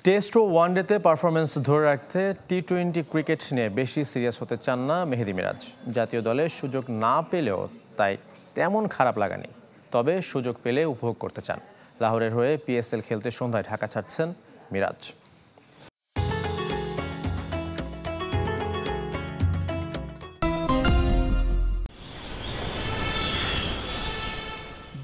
Test ও ওয়ানডেতে performance ধরে রাখতে টি-20 cricket নিয়ে বেশি সিরিয়াস হতে চান না মেহেদী মিরাজ। জাতীয় দলে সুযোগ না পেলেও তাই তেমন খারাপ লাগা নেই, তবে সুযোগ পেলে উপভোগ করতে চান। লাহোরের হয়ে পিএসএল খেলতে সন্ধ্যায় ঢাকা ছাড়ছেন মিরাজ।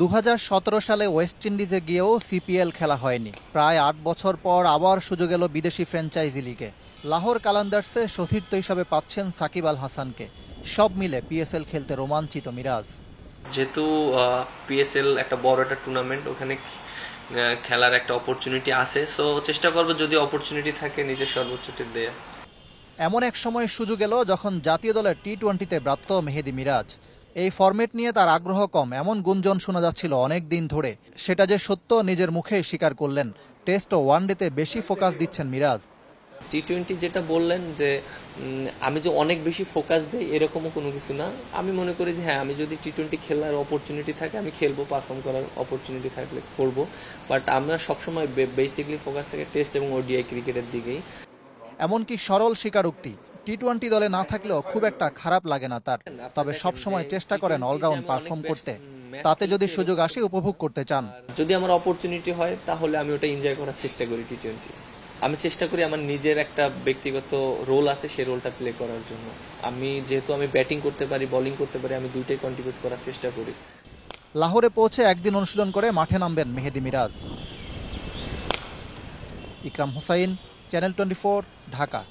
2017 সালে ওয়েস্ট ইন্ডিজে গিয়েও সিপিএল খেলা হয়নি। প্রায় 8 বছর পর আবার সুযোগ এলো বিদেশি ফ্র্যাঞ্চাইজি লিগে। লাহোর কালান্দার্সে সতীর্থ হিসাবে পাচ্ছেন সাকিব আল হাসানকে। সব মিলে পিএসএল খেলতে রোমাঞ্চিত মিরাজ। যেহেতু পিএসএল একটা বড় একটা টুর্নামেন্ট, ওখানে খেলার একটা অপরচুনিটি আছে, সো চেষ্টা করবো যদি অপরচুনিটি থাকে নিজের সর্বোচ্চটি দেয়া। এমন এক সময় সুযোগ এলো যখন জাতীয় দলের টি-20তে ব্রাত্য মেহেদী মিরাজ। এই ফরম্যাট নিয়ে তার আগ্রহ কম এমন গুঞ্জন শোনা যাচ্ছিল অনেক দিন ধরে। সেটা যে সত্য নিজের মুখেই স্বীকার করলেন। টেস্ট ও ওয়ানডেতে বেশি ফোকাস দিচ্ছেন মিরাজ। টি-20 যেটা বললেন যে আমি যে অনেক বেশি ফোকাস দিই এরকমও কোনো কিছু না। আমি মনে করি যে হ্যাঁ, আমি যদি টি-20 খেলার অপরচুনিটি থাকে আমি খেলবো, পারফর্ম করার অপরচুনিটি থাকলে করবো, বাট আমরা সবসময় বেসিকলি ফোকাস থাকে টেস্ট এবং ওডিআই ক্রিকেটের দিকেই। এমনকি সরল স্বীকারোক্তি, টি-20 দলে না থাকলেও খুব একটা খারাপ লাগে না তার। তবে সবসময় চেষ্টা করেন অলরাউন্ড পারফর্ম করতে। তাতে যদি সুযোগ আসে উপভোগ করতে চান। যদি আমার অপরচুনিটি হয় তাহলে আমি ওটা এনজয় করার চেষ্টা করি। টি-20 আমি চেষ্টা করি আমার নিজের একটা ব্যক্তিগত রোল আছে, সেই রোলটা প্লে করার জন্য। যেহেতু আমি ব্যাটিং করতে পারি, বোলিং করতে পারি, আমি দুইটাই কন্ট্রিবিউট করার চেষ্টা করি। লাহোরে পৌঁছে একদিন অনুশীলন করে মাঠে নামবেন মেহেদী মিরাজ। ইকরাম হোসাইন, চ্যানেল 24, ঢাকা।